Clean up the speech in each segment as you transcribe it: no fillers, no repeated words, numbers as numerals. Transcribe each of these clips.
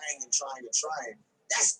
trying and trying and trying. That's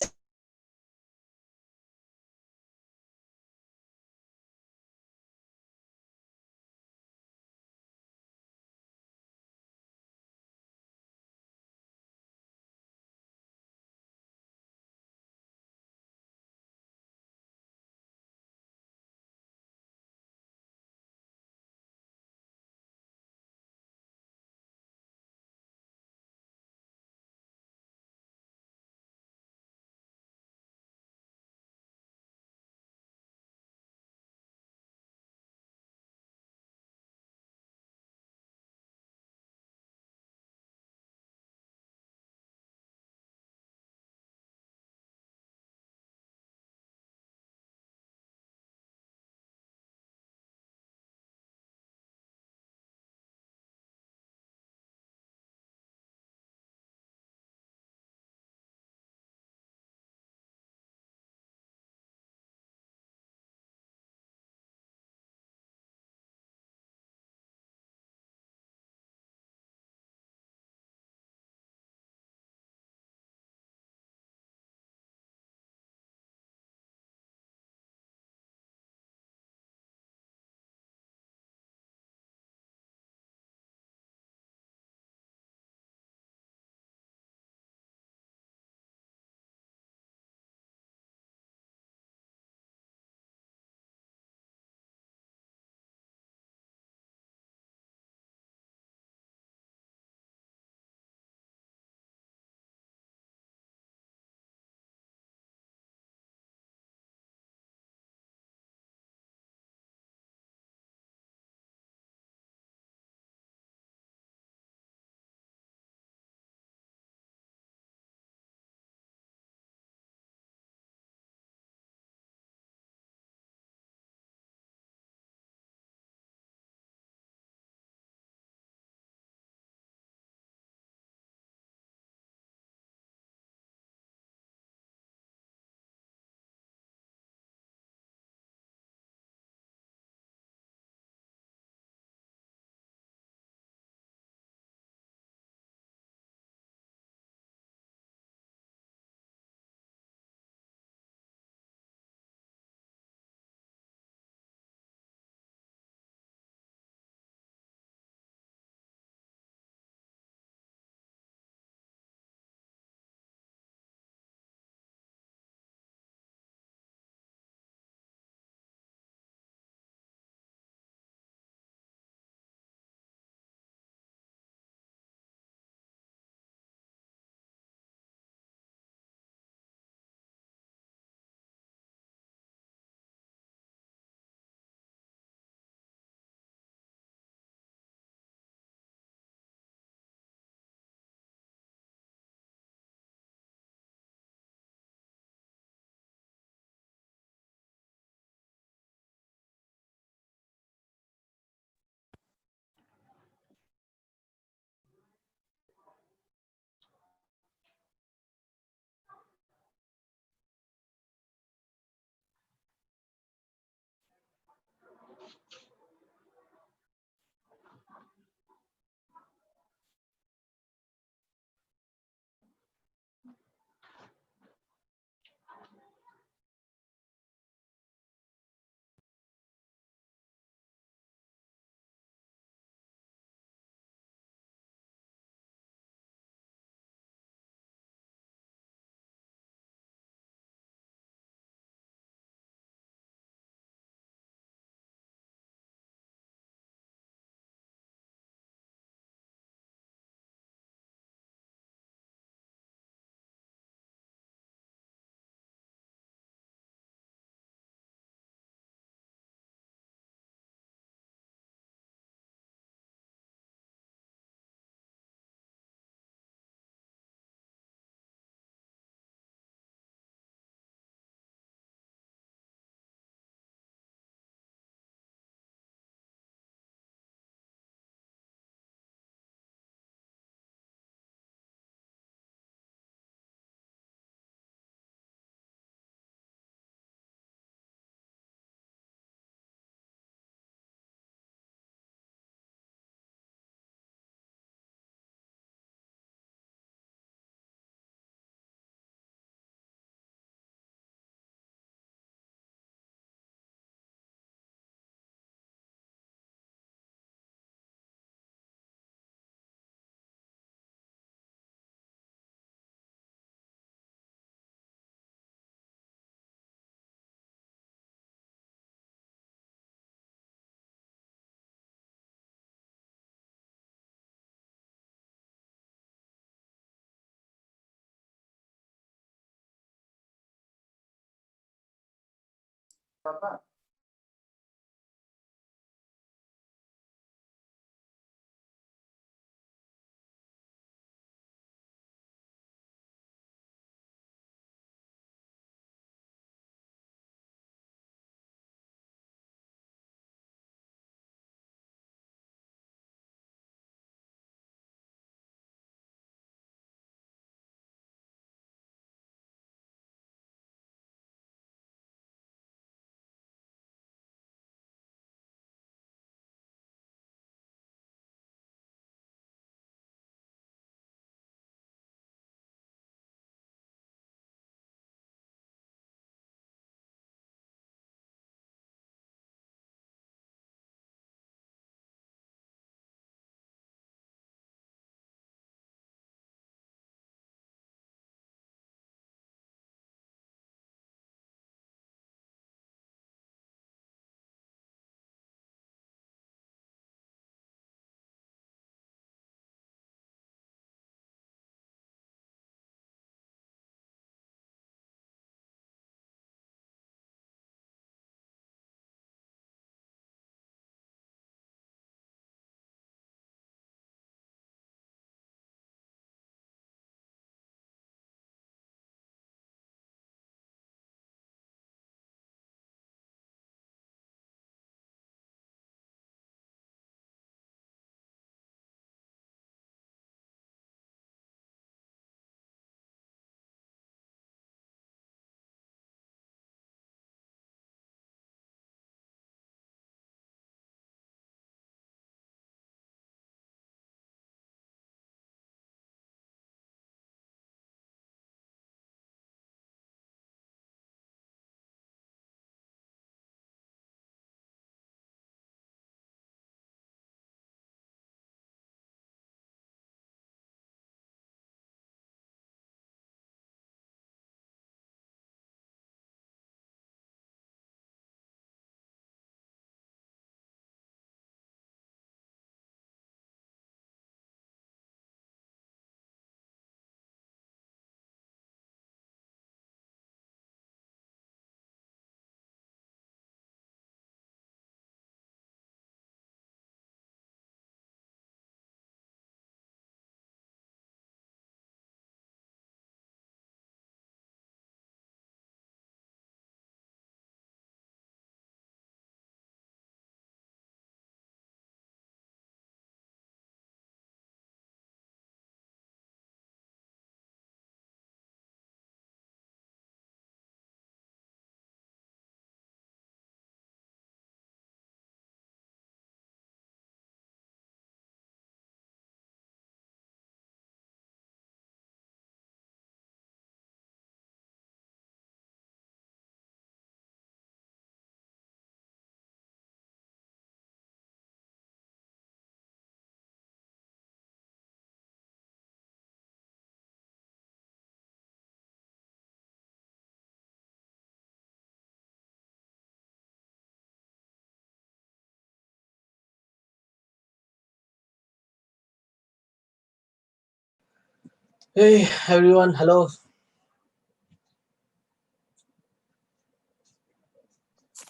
Hey everyone, hello.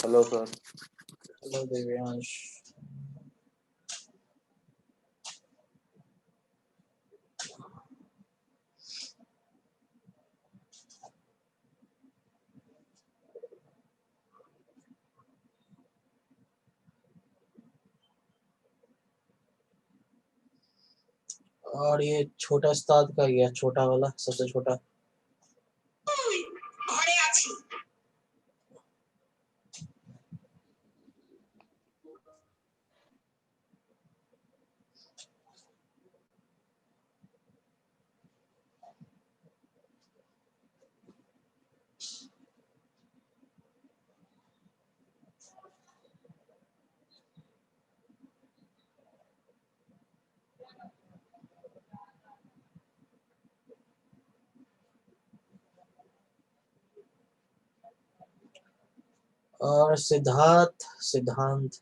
Hello, sir. Hello Devyansh. और ये छोटा उस्ताद का गया, छोटा वाला, सबसे छोटा। और सिद्धार्थ, सिद्धांत।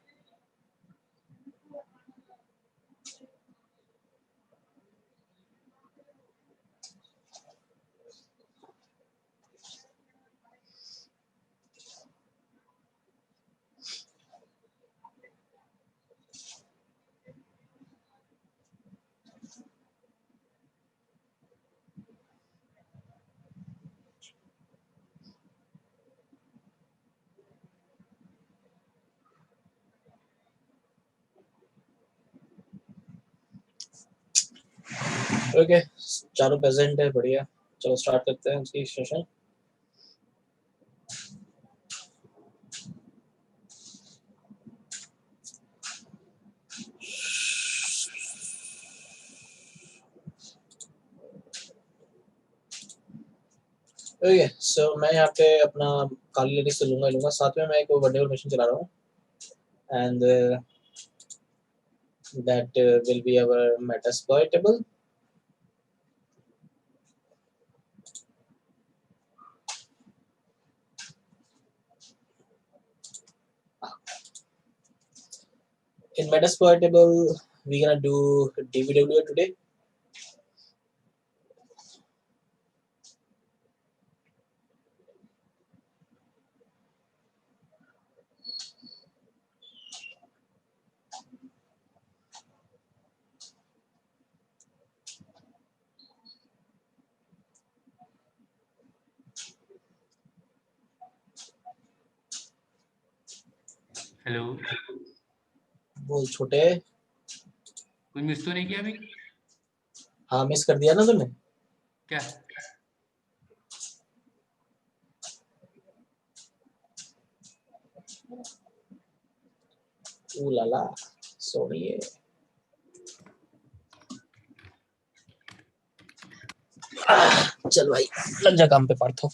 ओके, चारों प्रेजेंट है, बढ़िया। चलो स्टार्ट करते हैं इसकी सेशन। ओके, सो मैं यहाँ पे अपना काली लिरिक्स से लूंगा, साथ में मैं एक वर्डेबल मशीन चला रहा हूँ, and that will be our Metasploitable. In Metasploitable, we're gonna do DBW today. Hello, बोल छोटे। कुछ मिस तो नहीं किया अभी? हाँ, मिस कर दिया ना तूने। क्या? ओ लाला, सॉरी। चल भाई, लग जा काम पे पार्थो।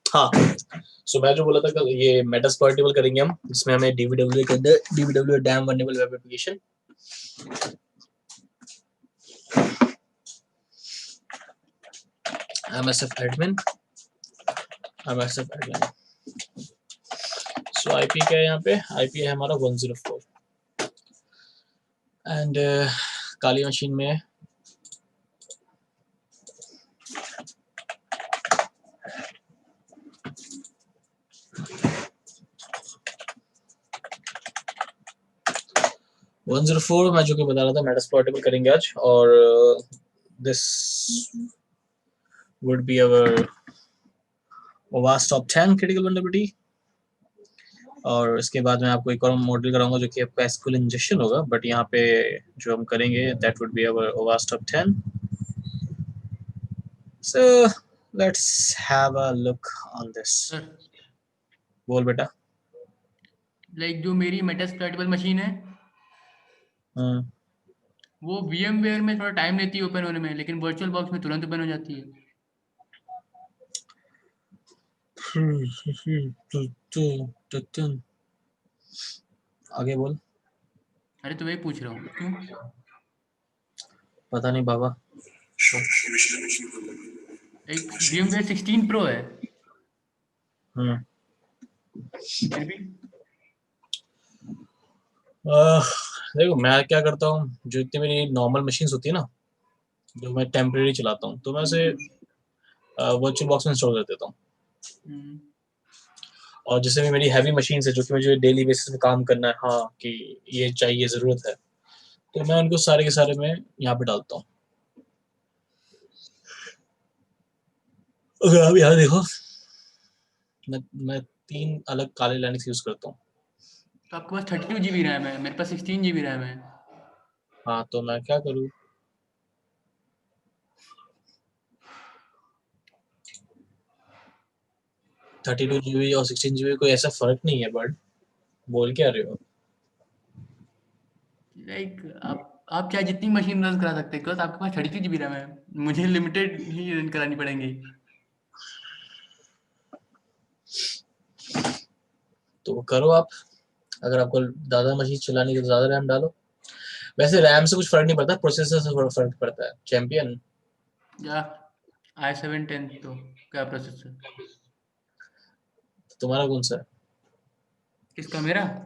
हाँ, सो मैं जो बोला था कल, ये मेटास्प्लॉइटेबल करेंगे हम, जिसमें हमें डीबीडब्ल्यू के अंदर DBW dam vulnerable web application, MSF admin, सो आईपी क्या है यहाँ पे? आईपी है हमारा 104, एंड काली मशीन में 104 मैं जो कि बता रहा था मेटास्प्लॉइटेबल करेंगे आज, और this would be our Avast top 10 critical vulnerability. और इसके बाद मैं आपको एक और मॉडल कराऊंगा जो कि आपका Sql Injection होगा, बट यहाँ पे जो हम करेंगे that would be our Avast top 10। So let's have a look on this. Sir, बोल बेटा। लाइक जो मेरी मेटास्प्लॉइटेबल मशीन है, हम्म, वो VMware में थोड़ा टाइम लेती है ओपन होने में, लेकिन वर्चुअल बॉक्स में तुरंत ओपन हो जाती है। आगे बोल। अरे तो वही पूछ रहा हूँ, क्यों? पता नहीं बाबा। एक VMware 16 Pro है, हम्म, फिर भी। देखो मैं क्या करता हूँ, जो इतनी मेरी नॉर्मल मशीन्स होती है ना, जो मैं टेम्परेरी चलाता हूँ, तो मैं उसे वर्चुअल बॉक्स में इंस्टॉल कर देता हूँ। हम्म, और जैसे भी मेरी हैवी मशीन्स है जो कि मुझे डेली बेसिस पे काम करना है, हाँ कि ये चाहिए, ज़रूरत है, तो मैं उनको सारे के सारे मैं यहाँ पे डालता हूँ। अगर आप यहाँ देखो, मैं 3 अलग काले लाइन्स यूज़ करता हूँ। तो आपके पास 32 GB रैम है, मेरे पास 16 GB रैम है। हाँ, तो मैं क्या करूँ? 32 GB और 16 GB कोई ऐसा फर्क नहीं है, बट बोल क्या रहे हो? लाइक आप चाहे जितनी मशीन रन करा सकते हो, आपके पास 32 GB रैम है, मुझे लिमिटेड ही रन करानी पड़ेंगी। तो करो आप, अगर आपको ज़्यादा मशीन चलानी है तो ज़्यादा रैम डालो। वैसे रैम से कुछ फर्क नहीं पड़ता, प्रोसेसर से थोड़ा फर्क पड़ता है चैंपियन। या i7-10 तो क्या प्रोसेसर? तुम्हारा कौन सा किसका? मेरा है?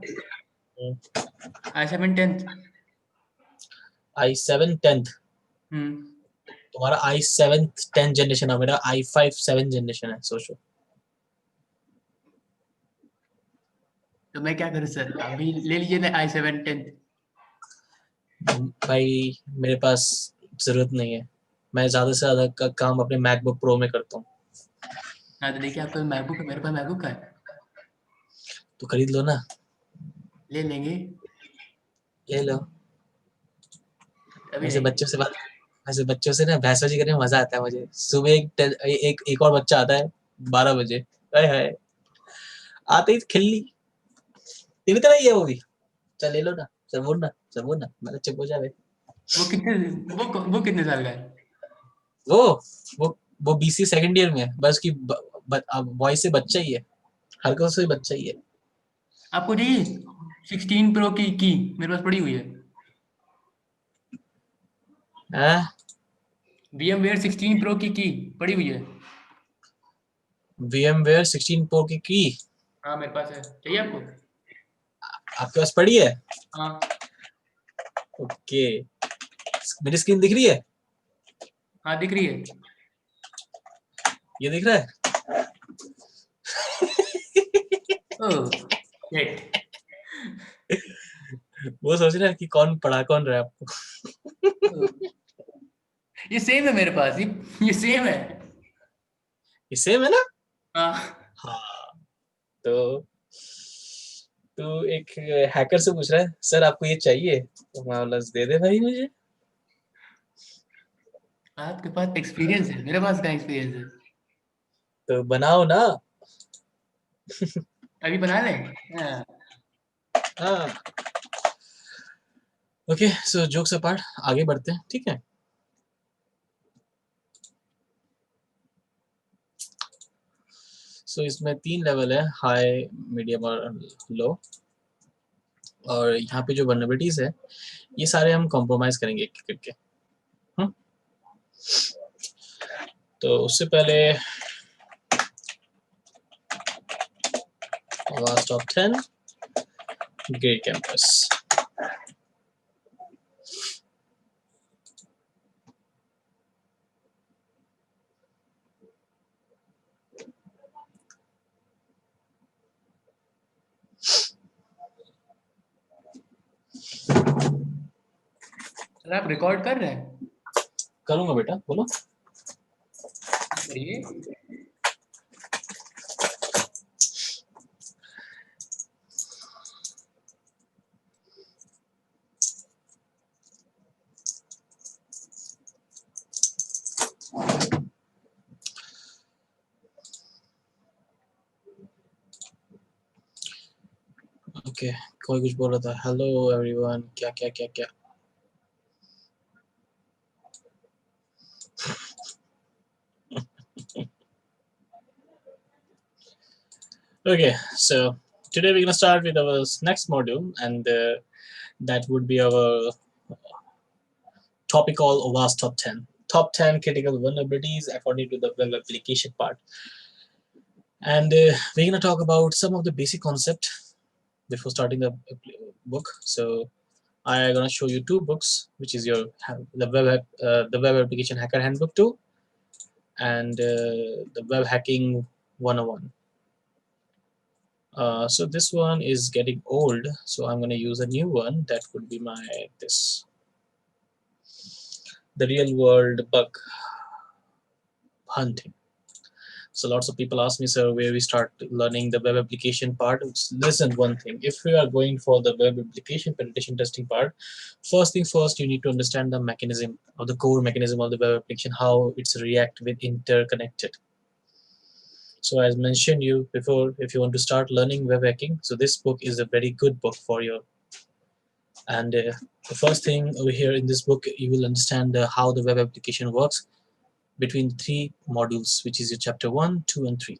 i7-10। i7 10th? हम्म, तुम्हारा i7 10 जनरेशन है, मेरा i5 7 जनरेशन है, सोचो। तो मैं क्या करूँ सर? आप भी ले लीजिए ना i7 10th। भाई मेरे पास जरूरत नहीं है, मैं ज्यादा से ज्यादा का काम अपने मैकबुक प्रो में करता हूँ। हाँ तो देखिए, आपका मैकबुक है, मेरे पास मैकबुक है, तो खरीद लो ना। ले लेंगे। ले लो। अभी वैसे नहीं। बच्चों से बात वैसे बच्चों से ना बहसबाजी करने में मजा आता है मुझे। सुबह एक और बच्चा आता है 12 बजे, हाय हाय, आते ही खिल्ली तेरी तरह ही है वो भी। चल ले लो ना, चल बोल ना, मैं चुप हो जा बे। वो कितने वो कितने साल का है? वो वो वो बीसी सेकंड ईयर में है, बस की वॉइस से बच्चा ही है, हरकत से बच्चा ही है। आपको चाहिए 16 प्रो की मेरे पास पड़ी हुई है। हाँ, VMware 16 प्रो की पड़ी हुई है। VMware 16 Pro की हाँ मेरे पास है, चाहिए आपको? आपके पास पड़ी है? हाँ। ओके, मेरी स्क्रीन दिख रही है? हाँ दिख रही है। ये दिख रहा है? Oh shit. वो सोच रहा है कि कौन रहा है आपको। ये सेम है मेरे पास, ये सेम है। ये सेम है ना? हाँ। हाँ। तो तू एक हैकर से पूछ रहा है सर आपको ये चाहिए, तो मैं बोला दे दे भाई मुझे। आपके पास एक्सपीरियंस है, मेरे पास क्या एक्सपीरियंस है? तो बनाओ ना। अभी बना लें? हाँ। हाँ। ओके, सो जोक्स अपार्ट, आगे बढ़ते हैं, ठीक है। सो इसमें 3 लेवल है, हाई, मीडियम और लो। और यहाँ पे जो वल्नरेबिलिटीज है ये सारे हम कॉम्प्रोमाइज करेंगे एक एक करके। हम्म? तो उससे पहले आवाज टॉप 10 ग्रेड कैंपस। सर आप रिकॉर्ड कर रहे हैं? करूंगा बेटा, बोलो। करिए। ओके, कोई कुछ बोल रहा था, हेलो एवरीवन, क्या क्या क्या क्या। Okay, so today we're gonna start with our next module, and that would be our topic called OWASP Top 10. Top 10 critical vulnerabilities according to the web application part. And we're gonna talk about some of the basic concept before starting the book. So I'm gonna show you 2 books, which is your the web application hacker handbook 2 and the web hacking 101. So this one is getting old, so I'm going to use a new one. That would be the real world bug hunting. So lots of people ask me, sir, where we start learning the web application part. Listen, one thing, if we are going for the web application penetration testing part, first thing first, you need to understand the mechanism or the core mechanism of the web application, how it's react with interconnected. So as mentioned you before, if you want to start learning web hacking, so this book is a very good book for you. And the first thing over here in this book, you will understand how the web application works between 3 modules, which is your chapter 1, 2, and 3.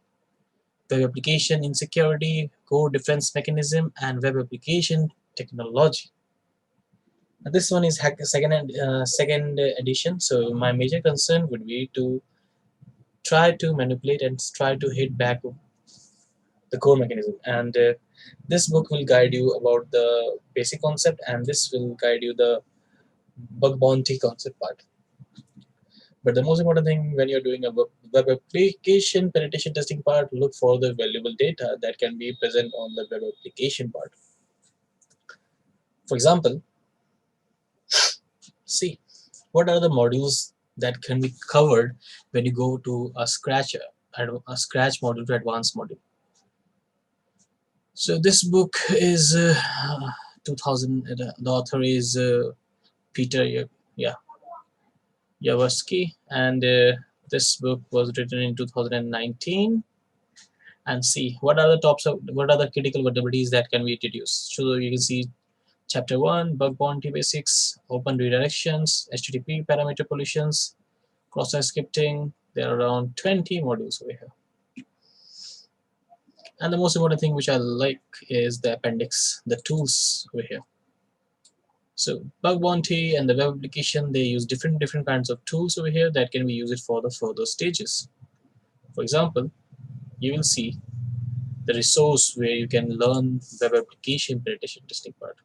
Web application insecurity, core defense mechanism, and web application technology. Now, this one is second edition, so my major concern would be to try to manipulate and try to hit back the core mechanism. And this book will guide you about the basic concept, and this will guide you the bug bounty concept part. But the most important thing when you're doing a web application penetration testing part, look for the valuable data that can be present on the web application part. For example, see what are the modules that can be covered when you go to a scratch module to advanced module. So this book is 2000. The author is Peter Yawaski, and this book was written in 2019. And see what are the critical vulnerabilities that can be introduced. So you can see chapter 1, bug bounty basics, open redirections, HTTP parameter pollutions, cross-site scripting. There are around 20 modules over here. And the most important thing which I like is the appendix, the tools over here. So bug bounty and the web application, they use different kinds of tools over here that can be used for the further stages. For example, you will see the resource where you can learn web application penetration testing part.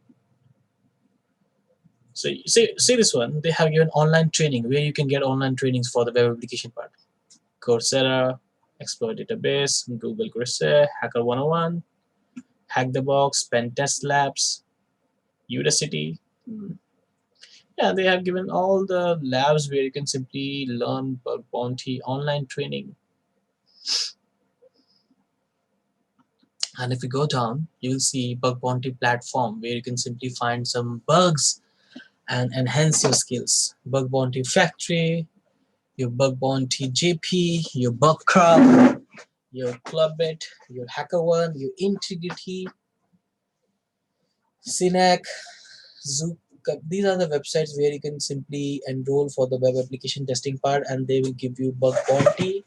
So you see this one, they have given online training where you can get online trainings for the web application part. Coursera, Exploit Database, Google Coursera, Hacker 101, Hack the Box, Pen Test Labs, Udacity. Yeah, they have given all the labs where you can simply learn bug bounty online training. And if you go down, you will see bug bounty platform where you can simply find some bugs and enhance your skills. Bug bounty factory, your bug bounty JP, your bug crawl, your clubbit, your HackerOne, your integrity, Synac, Zook. These are the websites where you can simply enroll for the web application testing part, and they will give you bug bounty,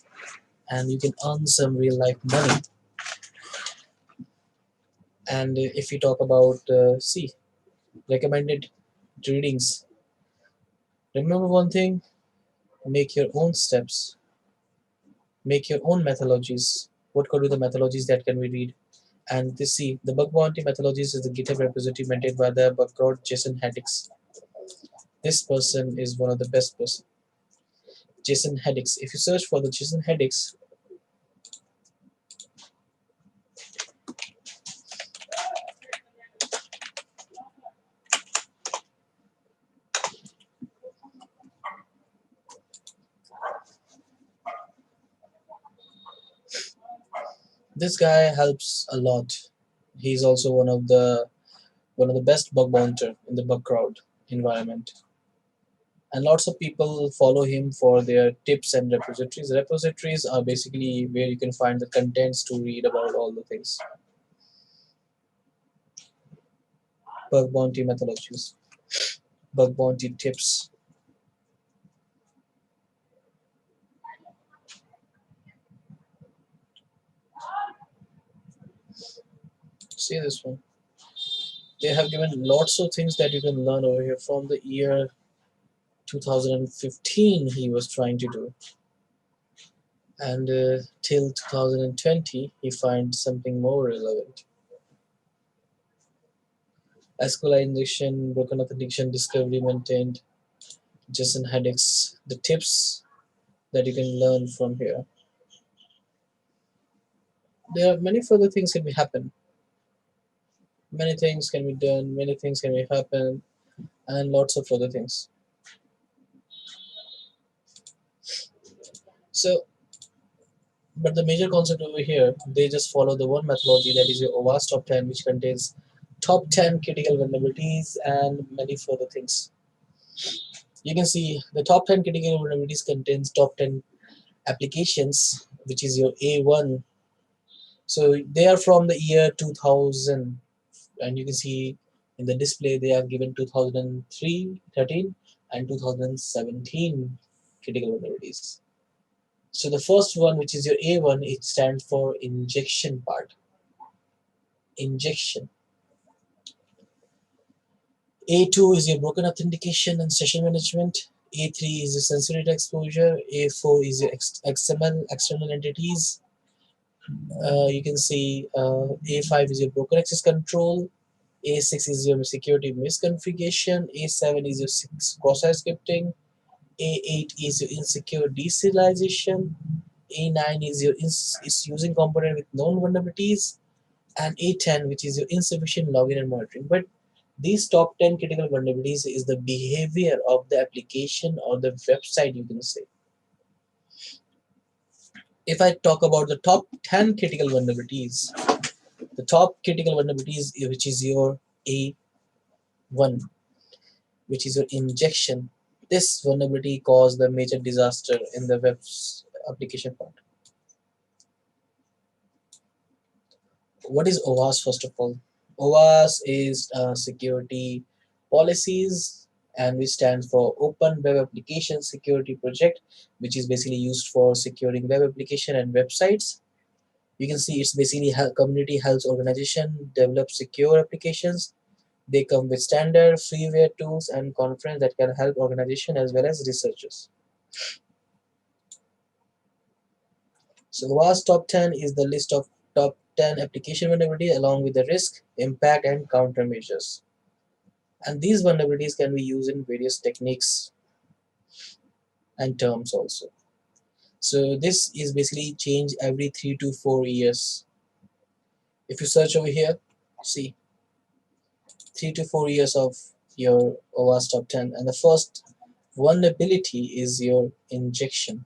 and you can earn some real life money. And if you talk about recommended readings, remember one thing: make your own steps, make your own methodologies. What could be the methodologies that can we read? And this see the bug bounty methodologies is the GitHub repository maintained by the bug crowd Jason Haddix. This person is one of the best person. Jason Haddix. If you search for the Jason Haddix, this guy helps a lot. He's also one of the best bug bounter in the bug crowd environment. And lots of people follow him for their tips and repositories. Repositories are basically where you can find the contents to read about all the things. Bug bounty methodologies, bug bounty tips. See this one. They have given lots of things that you can learn over here from the year 2015 he was trying to do. And till 2020 he finds something more relevant. Sql Injection, broken authentication, discovery maintained, Jason Haddix, the tips that you can learn from here. There are many further things can be happen. Many things can be done, many things can be happen, and lots of other things. So, but the major concept over here, they just follow the one methodology, that is your Awas top 10, which contains top 10 critical vulnerabilities and many further things. You can see the top 10 critical vulnerabilities contains top 10 applications, which is your A1. So they are from the year 2000, and you can see in the display they have given 2003, 13, and 2017 critical vulnerabilities. So the first one, which is your A1, it stands for injection part. Injection. A2 is your broken authentication and session management. A3 is your sensory data exposure. A4 is your XML, external entities. You can see A5 is your broken access control. A6 is your security misconfiguration. A7 is your cross-site scripting. A8 is your insecure deserialization. A9 is using component with known vulnerabilities, and A10 which is your insufficient login and monitoring. But these top 10 critical vulnerabilities is the behavior of the application or the website, you can say. If I talk about the top 10 critical vulnerabilities, the top critical vulnerabilities, which is your A1, which is your injection. This vulnerability caused the major disaster in the web application part. What is Awas first of all? Awas is security policies, and which stands for Open Web Application Security Project, which is basically used for securing web application and websites. You can see it's basically community health organization develop secure applications. They come with standard freeware tools and conference that can help organization as well as researchers. So Awas Top 10 is the list of top 10 application vulnerabilities along with the risk, impact, and countermeasures. And these vulnerabilities can be used in various techniques and terms also. So this is basically changed every 3 to 4 years. If you search over here, see 3 to 4 years of your Awas Top 10, and the first vulnerability is your injection.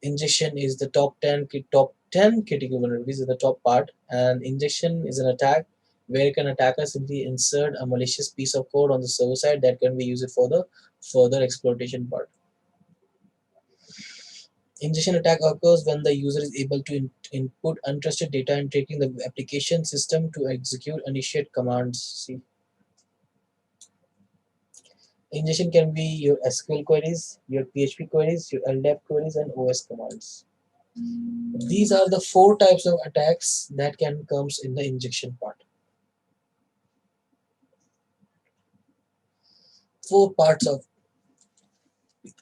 Injection is the top 10 critical vulnerabilities in the top part, and injection is an attack where an attacker simply insert a malicious piece of code on the server side that can be used for the further exploitation part. Injection attack occurs when the user is able to input untrusted data and tricking the application system to execute initiate commands. See, injection can be your SQL queries, your PHP queries, your LDAP queries, and OS commands. These are the 4 types of attacks that can comes in the injection part. 4 parts of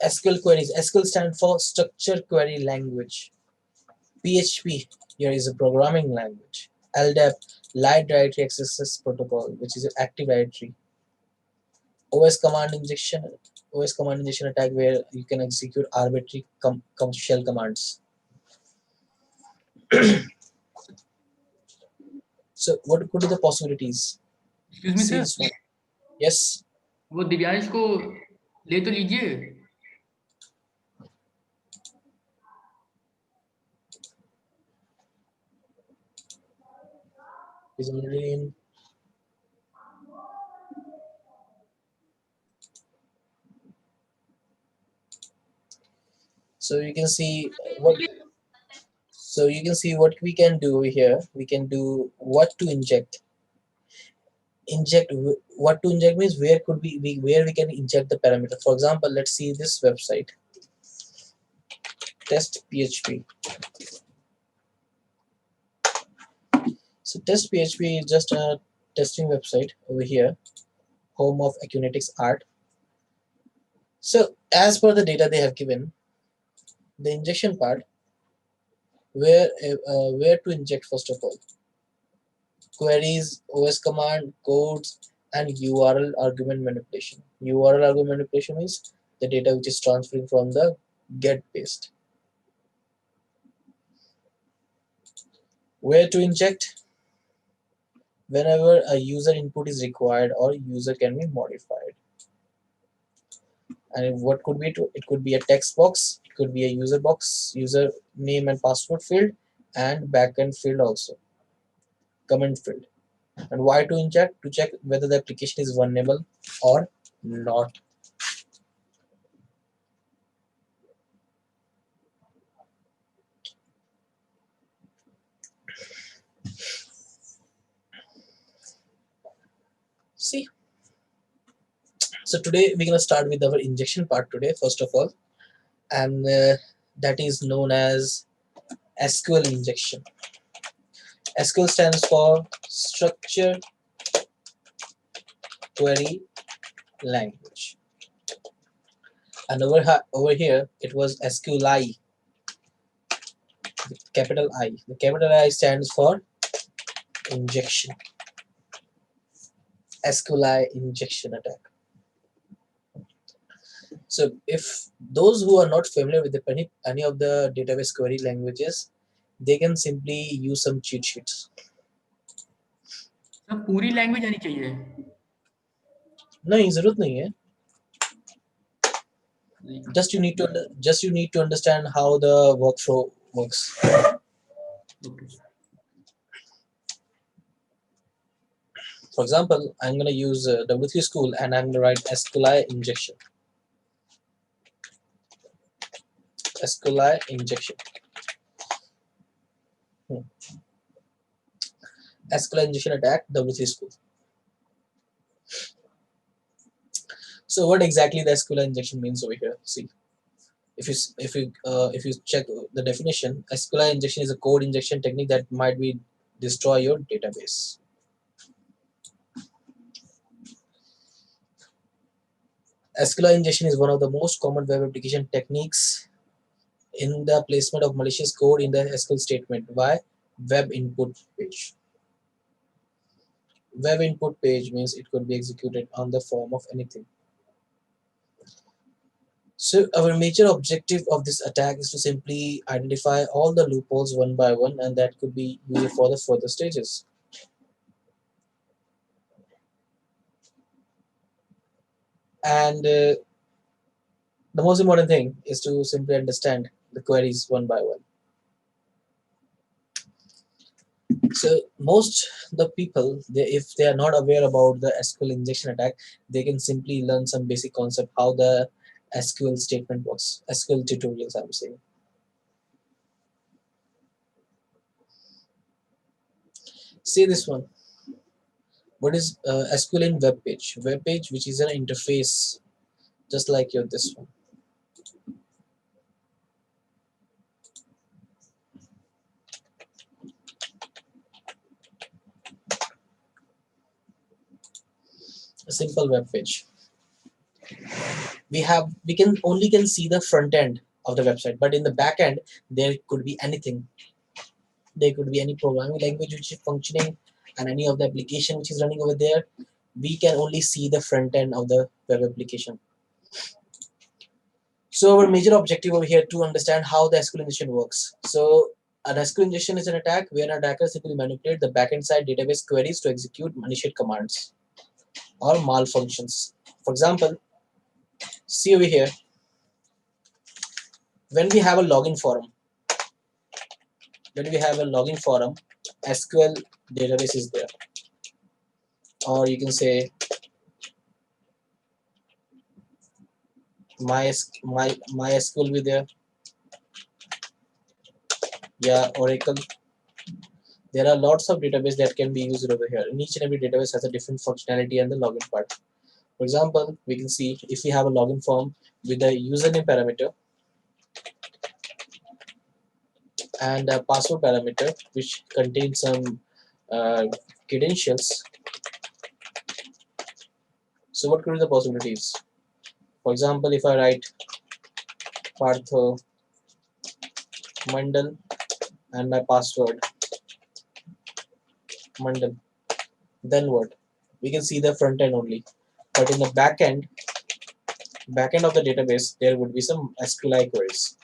SQL queries. SQL stands for Structured Query Language. PHP here is a programming language. LDAP, Light Directory Access Protocol, which is an Active Directory. OS command injection attack where you can execute arbitrary shell commands. So what could be the possibilities? Excuse me, See sir. this one. Yes. वो दिव्यांश को ले तो लीजिए. Is already in. So you can see what. So you can see what we can do here. We can do what to inject. What to inject means where could where we can inject the parameter. For example, let's see this website. Test PHP. So test PHP is just a testing website over here, home of Acunetics Art. So as per the data they have given, the injection part, where to inject first of all. Queries, OS command, codes, and URL argument manipulation. URL argument manipulation means the data which is transferring from the get paste. Where to inject? Whenever a user input is required or user can be modified. And what could be it could be a text box, it could be a user box, user name and password field, and backend field also, comment field. And why to inject? To check whether the application is vulnerable or not. See, so today we're gonna start with our injection part today first of all, and that is known as SQL injection. SQL stands for Structured Query Language, and over here it was SQLi, capital I. The capital I stands for injection. SQLi injection attack. So if those who are not familiar with any of the database query languages, they can simply use some cheat sheets. Sir पूरी language आनी चाहिए. नहीं, जरूरत नहीं है. Just you need to understand how the workflow works. Okay. For example, I'm going to use W3 School and I'm going to write Sql Injection. Sql Injection. Sql Injection attack W3 School. So what exactly the Sql injection means over here? See, if you check the definition, Sql injection is a code injection technique that might be destroy your database. Sql injection is one of the most common web application techniques in the placement of malicious code in the SQL statement. Why? Web input page. Web input page means it could be executed on the form of anything. So our major objective of this attack is to simply identify all the loopholes one by one, and that could be used for the further stages. And the most important thing is to simply understand the queries one by one. So most the people, if they are not aware about the SQL injection attack, they can simply learn some basic concept how the SQL statement works. SQL tutorials, I'm saying. See this one. What is SQL in web page? Web page, which is an interface, just like your this one. A simple web page. We can only see the front end of the website, but in the back end there could be anything. There could be any programming language which is functioning, and any of the application which is running over there. We can only see the front end of the web application. So our major objective over here to understand how the SQL injection works. So an SQL injection is an attack where an attacker simply manipulate the backend side database queries to execute malicious commands or malfunctions. For example, see over here, when we have a login form, SQL database is there, or you can say MySQL will be there. Yeah, Oracle. There are lots of database that can be used over here, and each and every database has a different functionality and the login part. For example, we can see if we have a login form with a username parameter and a password parameter which contains some credentials. So what could be the possibilities? For example, if I write Partho Mandal and my password Mandal, then what? We can see the front end only, but in the back end of the database there would be some SQL queries.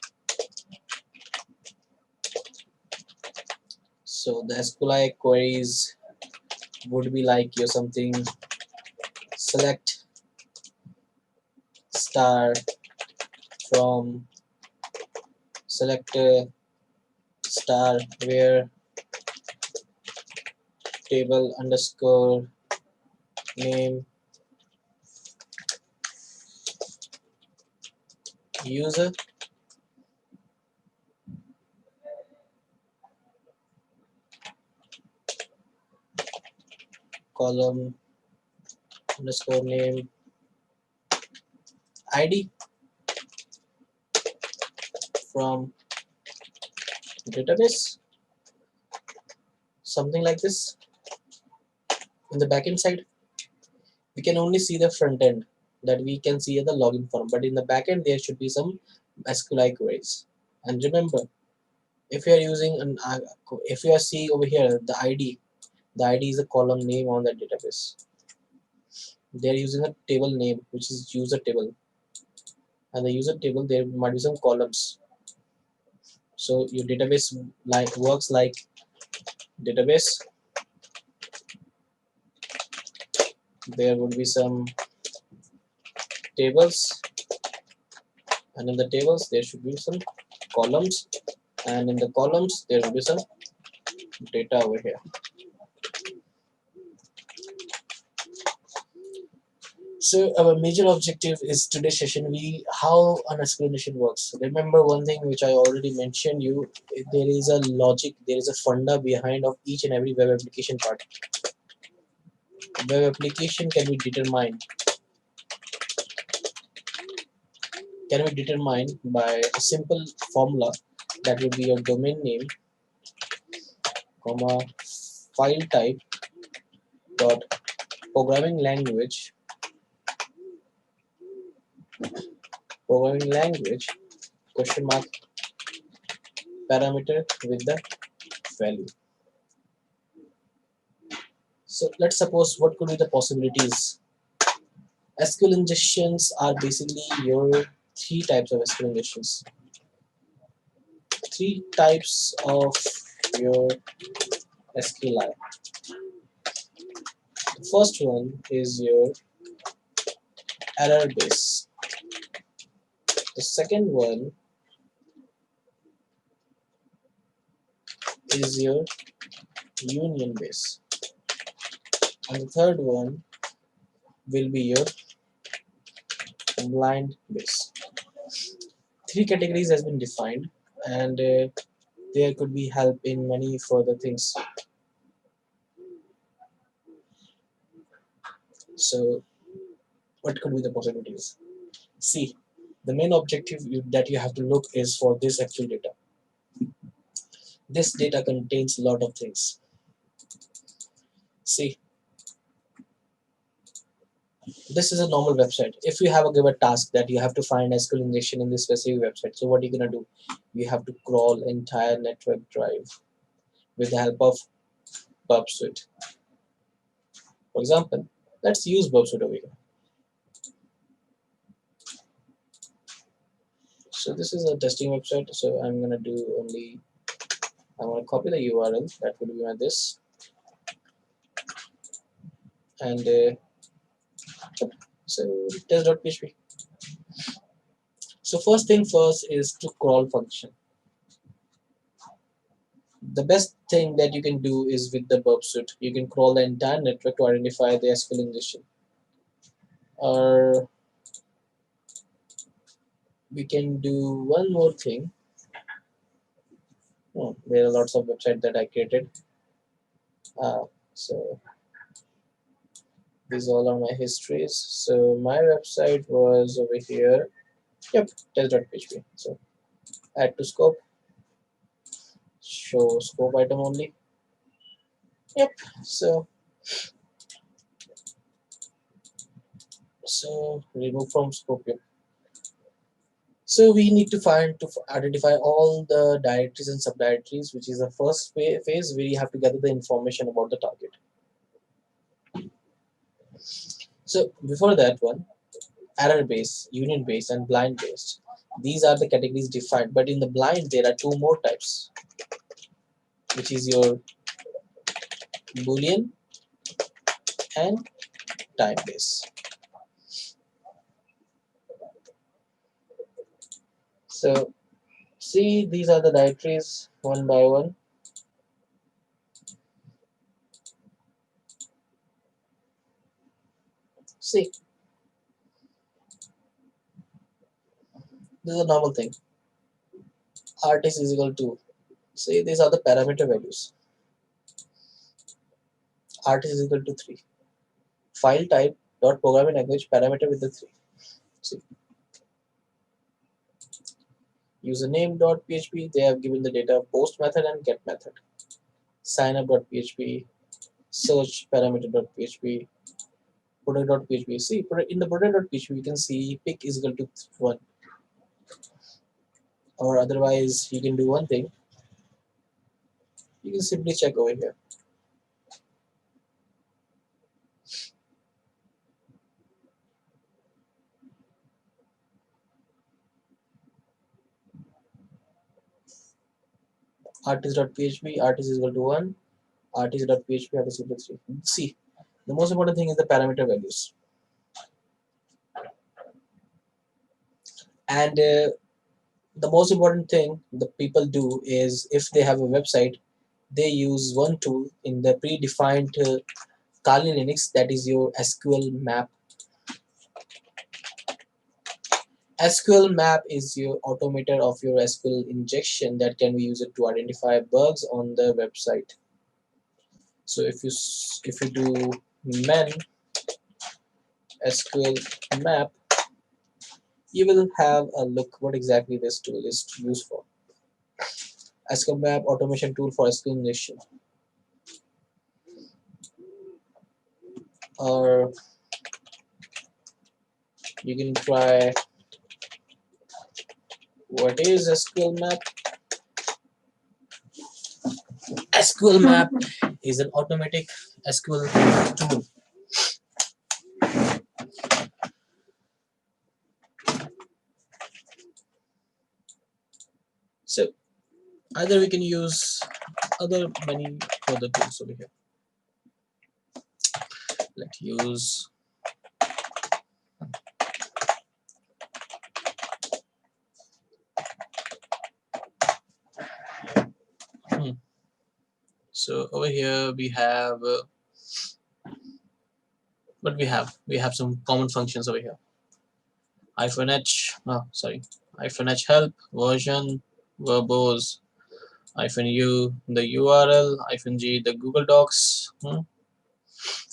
So the SQL queries would be like your something select star from select star where table underscore name user column underscore name ID from database, something like this. In the backend side we can only see the front end that we can see at the login form, but in the backend there should be some SQL queries. And remember, if you are using if you are seeing over here the ID is a column name on that database. They are using a table name which is user table. and the user table there might be some columns. So your database works like database. There would be some tables, and in the tables there should be some columns, and in the columns there will be some data over here. So our major objective is today's session how an explanation works. Remember one thing which I already mentioned you, there is a logic, there is a funda behind of each and every web application part. Web application can be determined by a simple formula that would be your domain name, comma, file type dot programming language question mark parameter with the value. So let's suppose what could be the possibilities. SQL injections are basically your three types of SQL injections. Three types of your SQLi. The first one is your error base. The second one is your union base. And the third one will be your blind base. Three categories has been defined, and there could be help in many further things. So what could be the possibilities? See, the main objective that you have to look is for this actual data. This data contains a lot of things. See, this is a normal website. If you have a given task that you have to find SQL injection in this specific website, so what are you gonna do? You have to crawl entire network drive with the help of Burp Suite. For example, let's use Burp Suite over here. So this is a testing website. So I'm gonna copy the URL. That will be my this, and so test.php. So first thing first is to crawl function. The best thing that you can do is with the Burp Suite. You can crawl the entire network to identify the SQL injection. Or we can do one more thing. Oh, there are lots of websites that I created. So these all are my histories. So my website was over here. Yep, test.php. So add to scope. Show scope item only. Yep. So remove from scope. Yep. So we need to identify all the directories and subdirectories, which is the first phase where you have to gather the information about the target. So before that one, error base, union base, and blind base. These are the categories defined, but in the blind there are two more types, which is your Boolean and time base. So see, these are the directories one by one. See, this is a normal thing. Artist is equal to, see, these are the parameter values. Artist is equal to 3. File type dot programming language parameter with the 3. See, username dot php, they have given the data post method and get method. Signup dot php, search parameter dot php, product dot php. See, in the product dot php we can see pick is equal to 1. Or otherwise you can do one thing, you can simply check over here. artist.php, artist is equal to 1, artist.php, artist is equal to 3. See, the most important thing is the parameter values. And the most important thing the people do is, if they have a website, they use one tool in the predefined Kali Linux, that is your SQL map. SQL map is your automator of your SQL injection that can be used to identify bugs on the website. So if you do man SQL map, you will have a look what exactly this tool is used for. SQL map automation tool for SQL injection. Or you can try what is SQL map. SQL map is an automatic SQL tool. So either we can use many other tools over here. Let's use so over here we have what we have some common functions over here. -h -h help, version, verbose, -u the URL, -g the Google Docs,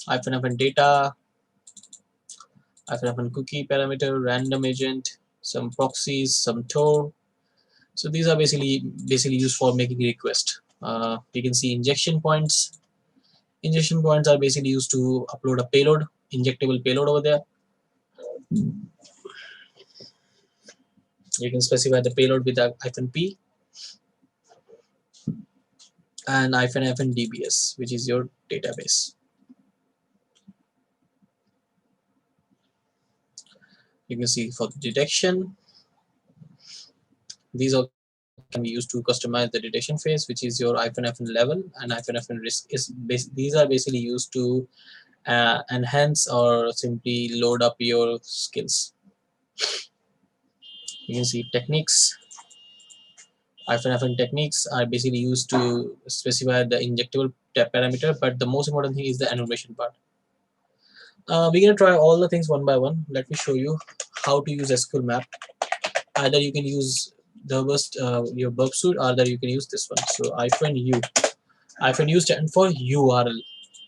-f data, -f cookie parameter, random agent, some proxies, some Tor. So these are basically used for making request. You can see injection points. Injection points are basically used to upload a payload, injectable payload over there. You can specify the payload with a -p and -dbs, which is your database. You can see for the detection, these are can be used to customize the detection phase, which is your -f level, and -f risk is these are basically used to enhance or simply load up your skills. You can see techniques. -f techniques are basically used to specify the injectable parameter, but the most important thing is the enumeration part. We're gonna try all the things one by one. Let me show you how to use SQL map. Either you can use the your burp suite, or that you can use this one. So -u stand for URL.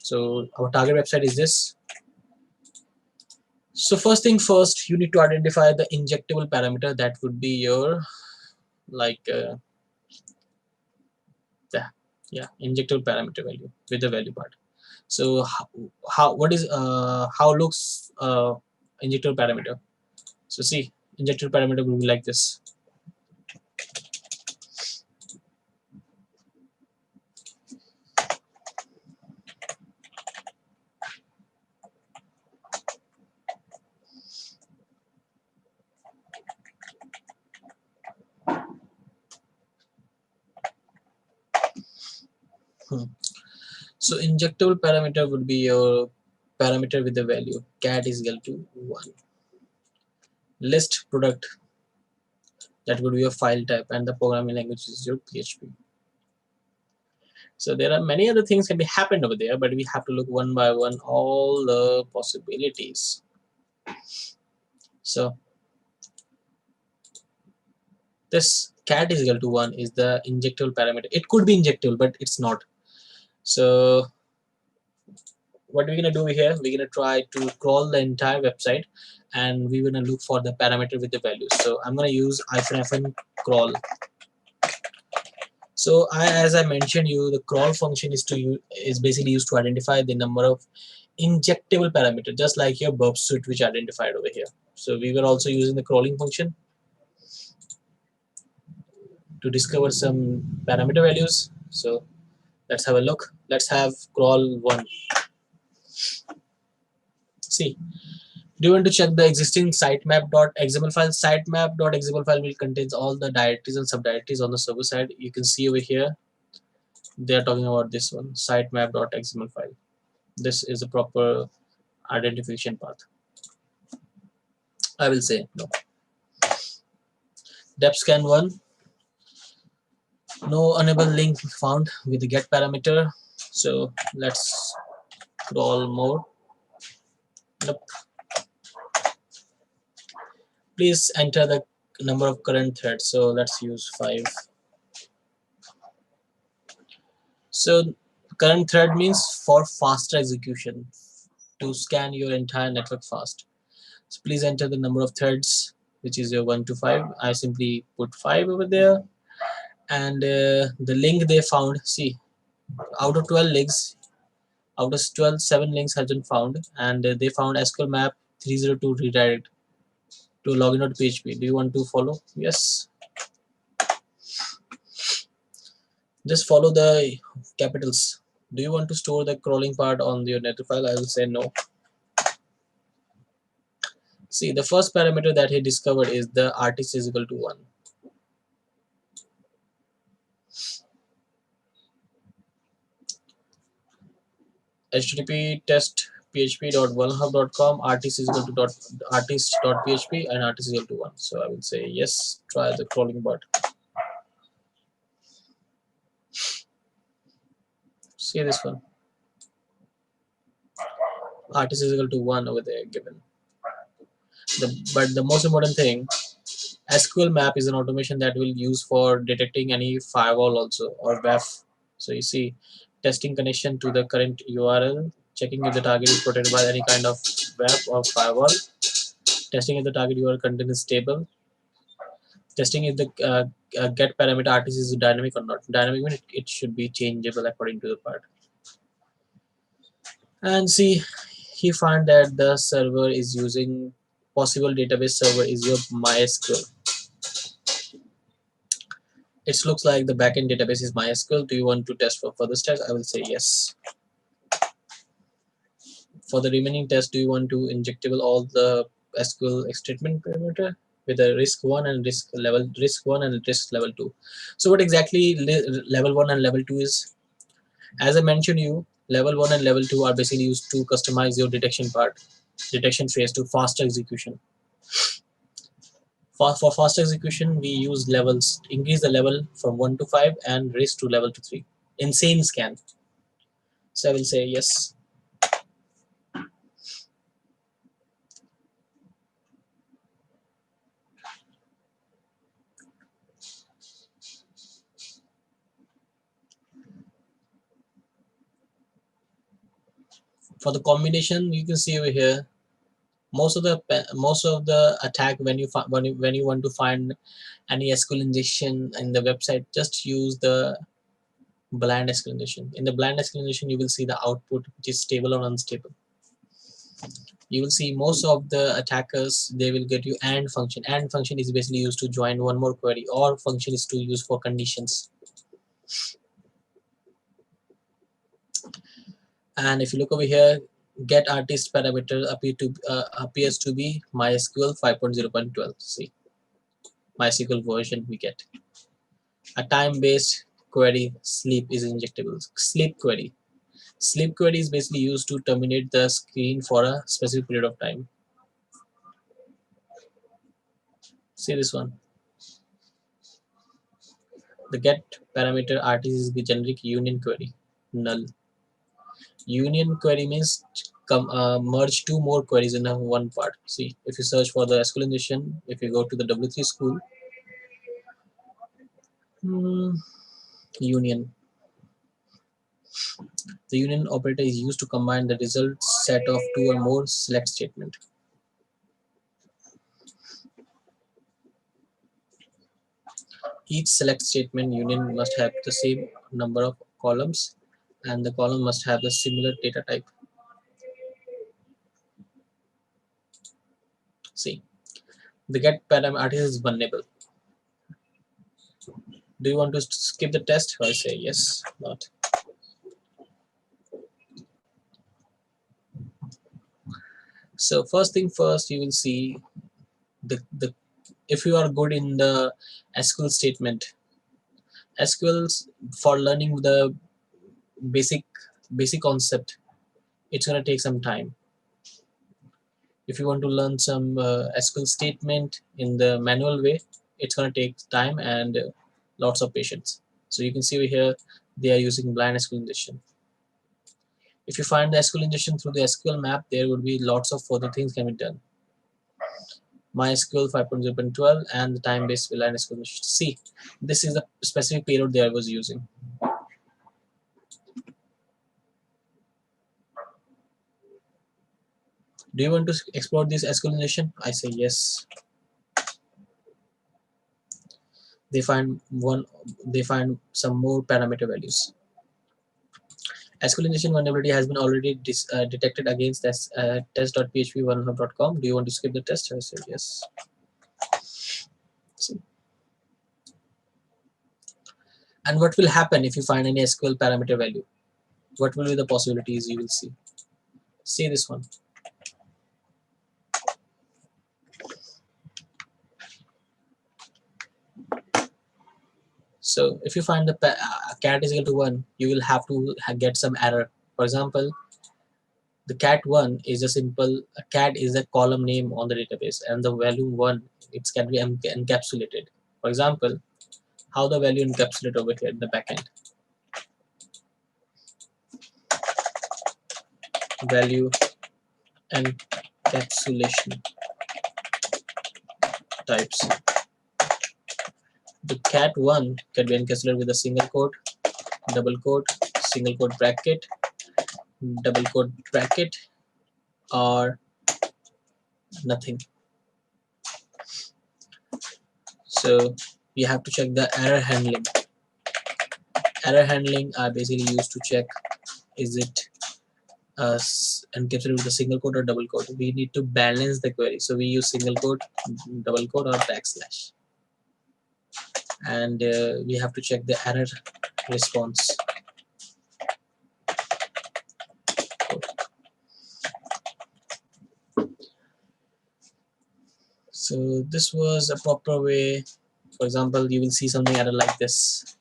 So our target website is this. So first thing first, you need to identify the injectable parameter. That would be your injectable parameter value with the value part. So how looks injectable parameter? So see, injectable parameter will be like this. So injectable parameter would be your parameter with the value cat is equal to 1. List product, that would be your file type, and the programming language is your PHP. So there are many other things can be happened over there, but we have to look one by one all the possibilities. So this cat is equal to 1 is the injectable parameter. It could be injectable, but it's not. So what we're gonna do here, we're gonna try to crawl the entire website, and we're gonna look for the parameter with the values. So I'm gonna use -crawl. So as I mentioned you, the crawl function is basically used to identify the number of injectable parameter, just like your burp suite which identified over here. So we were also using the crawling function to discover some parameter values. So let's have a look. Let's have crawl 1. See, do you want to check the existing sitemap.xml file? Sitemap.xml file will contains all the directories and subdirectories on the server side. You can see over here they are talking about this one, sitemap.xml file. This is a proper identification path. I will say no. Depth scan 1, no enable link found with the get parameter. So let's crawl more. Nope. Please enter the number of current threads. So let's use 5. So current thread means for faster execution, to scan your entire network fast. So please enter the number of threads, which is your 1 to 5. I simply put 5 over there, and the link they found. See, out of 12 links, out of 12, 7 links has been found, and they found SQL map 302 redirect to login.php. Do you want to follow? Yes. Just follow the capitals. Do you want to store the crawling part on your network file? I will say no. See, the first parameter that he discovered is the artist is equal to 1. http test php.vulnhub.com, artist is equal to artist.php, and artist is equal to 1. So I will say yes, try the crawling part. See this one. Artist is equal to 1 over there given. But the most important thing, SQL map is an automation that will use for detecting any firewall also or WAF. So you see, testing connection to the current URL, checking if the target is protected by any kind of WAF or firewall, testing if the target URL content is stable, testing if the get parameter artist is dynamic or not. Dynamic means it should be changeable according to the part. And see, he found that the server is using possible database server is your MySQL. It looks like the backend database is MySQL. Do you want to test for further steps? I will say yes. For the remaining test, do you want to injectable all the SQL statement parameter with a risk 1 and risk 1 and risk level 2? So what exactly level 1 and level 2 is? As I mentioned you, level 1 and level 2 are basically used to customize your detection phase to faster execution. For faster execution, we use levels, increase the level from 1 to 5 and raise to level to 3. Insane scan. So I will say yes. For the combination, you can see over here, most of the attack when you want to find any SQL injection in the website, just use the blind SQL injection. In the blind SQL injection, you will see the output which is stable or unstable. You will see most of the attackers, they will get you AND function. AND function is basically used to join one more query, or function is to use for conditions. And if you look over here, get artist parameter appears to be MySQL 5.0.12. See, MySQL version we get. A time-based query, sleep is injectable. Sleep query. Sleep query is basically used to terminate the screen for a specific period of time. See this one. The get parameter artist is the generic union query. Null. Union query means merge two more queries in one part. See, if you search for the SQL injection, if you go to the W3 school, union. The union operator is used to combine the result set of two or more select statement. Each select statement union must have the same number of columns, and the column must have the similar data type. See, the get parameter artist is vulnerable. Do you want to skip the test? I say yes, not. So first thing first, you will see the if you are good in the SQL statement, SQL for learning the basic concept, it's gonna take some time. If you want to learn some SQL statement in the manual way, it's gonna take time and lots of patience. So you can see over here they are using blind SQL injection. If you find the SQL injection through the SQL map, there would be lots of further things can be done. MySQL 5.0.12 and the time-based blind SQL injection. See, this is the specific payload they was using. Do you want to explore this SQL injection? I say yes. They find some more parameter values. SQL injection vulnerability has been already detected against test.php1hub.com. Do you want to skip the test? I say yes. See. And what will happen if you find any SQL parameter value? What will be the possibilities you will see? See this one. So if you find the cat is equal to 1, you will have to get some error. For example, the cat1 is a simple, cat is a column name on the database, and the value 1, it can be encapsulated. For example, how the value encapsulate over here in the backend. Value encapsulation types. The cat1 can be encapsulated with a single quote, double quote, single quote bracket, double quote bracket, or nothing. So you have to check the error handling. Error handling are basically used to check is it encapsulated with a single quote or double quote. We need to balance the query, so we use single quote, double quote, or backslash. And we have to check the error response. So this was a proper way. For example, you will see something error like this.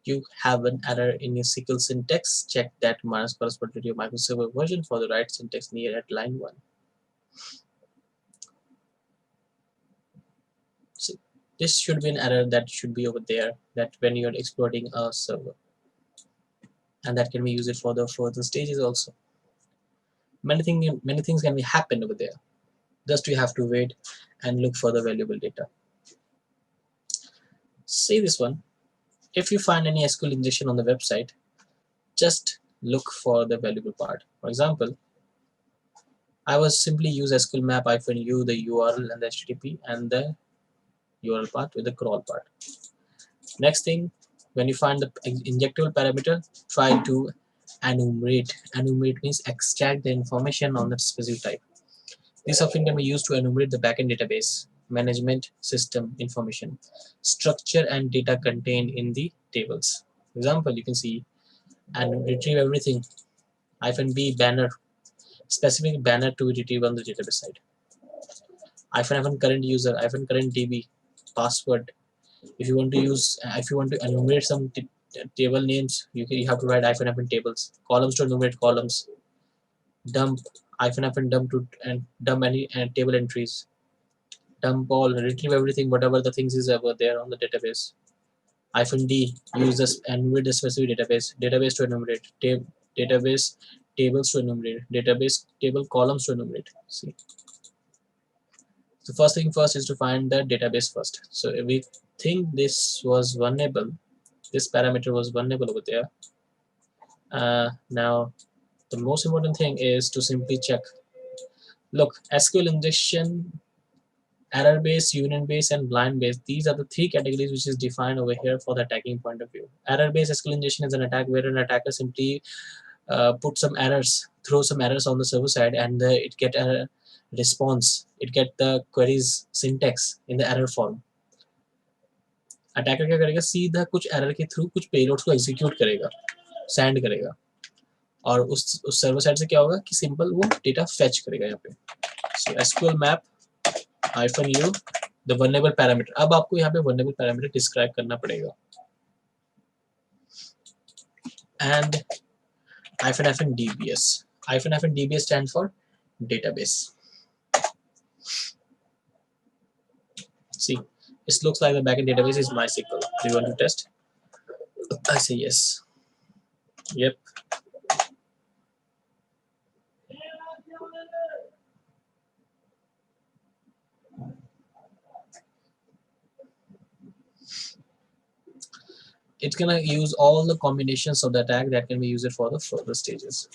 You have an error in your SQL syntax. Check that minus corresponding to your microserver version for the right syntax near at line 1. So this should be an error that should be over there, that when you are exploiting a server, and that can be used for the further stages also. Many things can be happen over there. Just you have to wait and look for the valuable data. See this one. If you find any SQL injection on the website, just look for the valuable part. For example, I was simply use SQL map -u, the URL and the HTTP and the URL part with the crawl part. Next thing, when you find the injectable parameter, try to enumerate. Enumerate means extract the information on that specific type. This often can be used to enumerate the backend database, management system information, structure and data contained in the tables. For example, you can see and retrieve everything. -b banner, specific banner to retrieve on the database side. -current user, -current DB, password. If you want to use, if you want to enumerate some table names, you have to write -tables. Columns to enumerate columns. Dump, -dump to dump any table entries. Dump all, retrieve everything, whatever the things is over there on the database. -d, use this enumerate the specific database. Database to enumerate. Database tables to enumerate. Database table columns to enumerate. See. The first thing first is to find the database first. So if we think this was vulnerable, this parameter was vulnerable over there. Now the most important thing is to simply check. Look, SQL injection, error based, union based, and blind based. These are the 3 categories which is defined over here for the attacking point of view. Error based SQL injection is an attack where an attacker simply put some errors, throw some errors on the server side, and it get a response. It get the queries syntax in the error form. Attacker क्या करेगा, सीधा कुछ error के through कुछ payloads को execute करेगा, send करेगा, और उस सर्वर साइड से क्या होगा कि सिंपल वो डेटा फेच करेगा यहाँ पे. So SQL map -u the vulnerable parameter. अब आपको यहाँ पे वल्नरेबल पैरामीटर डिस्क्राइब करना पड़ेगा. and -dbs. -dbs stands for database. See, it looks like the backend database is MySQL. Do you want to test? I say yes. Yep. It's gonna use all the combinations of the attack that can be used for the further stages.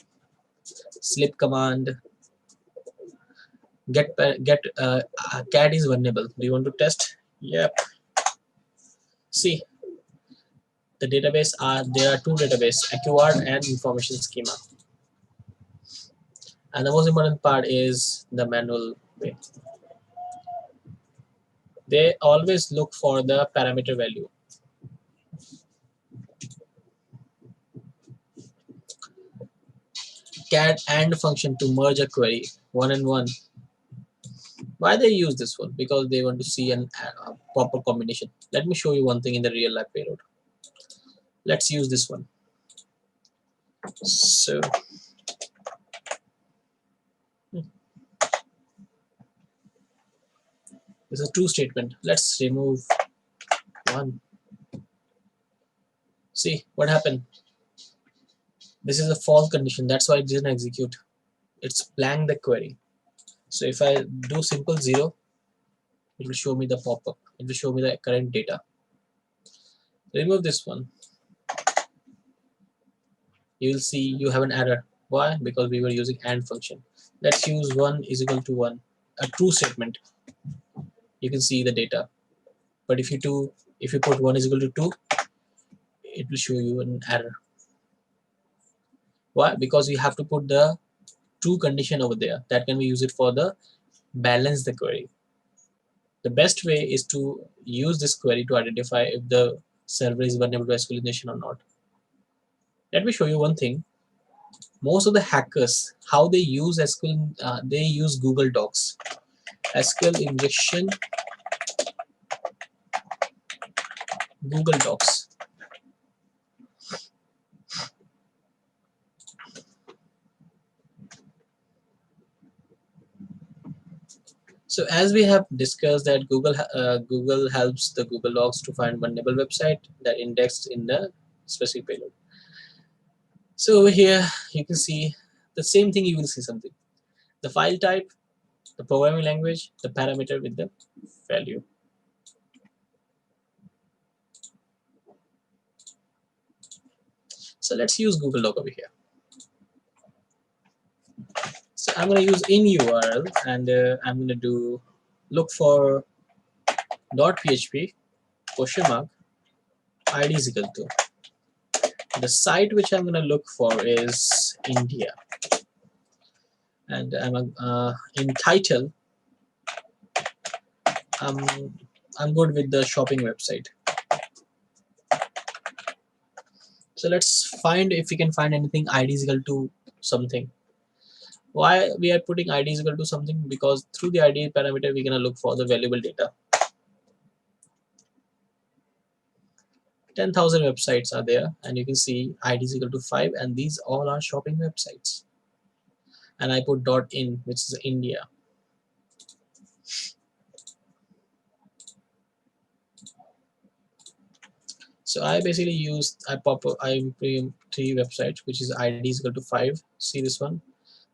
Slip command, get cat is vulnerable. Do you want to test? Yep. See, the database there are two databases, AccuArt and information schema. And the most important part is the manual way. They always look for the parameter value. Cat and function to merge a query one and one. Why they use this one? Because they want to see a proper combination. Let me show you one thing in the real life payload. Let's use this one. So this is a true statement. Let's remove one. See what happened. This is a false condition. That's why it didn't execute. It's blank the query. So if I do simple 0, it will show me the pop-up. It will show me the current data. Remove this one. You will see you have an error. Why? Because we were using AND function. Let's use 1 is equal to 1. A true statement. You can see the data. But if you put 1 is equal to 2, it will show you an error. Why? Because you have to put the true condition over there. That can be used for the balance the query. The best way is to use this query to identify if the server is vulnerable to SQL injection or not. Let me show you one thing. Most of the hackers, how they use SQL, they use Google Docs. SQL injection, Google Docs. So as we have discussed that Google helps the Google Docs to find vulnerable website that indexed in the specific payload. So over here you can see the same thing. You will see something. The file type, the programming language, the parameter with the value. So let's use Google Doc over here. So I'm going to use in URL and I'm going to do look for .php question mark id is equal to. The site which I'm going to look for is India, and in title I'm good with the shopping website. So let's find if we can find anything id is equal to something. Why we are putting id is equal to something? Because through the id parameter we're going to look for the valuable data. 10,000 websites are there, and you can see id is equal to 5, and these all are shopping websites. And I put .in, which is India. So I basically I implement 3 websites, which is id is equal to 5. See this one.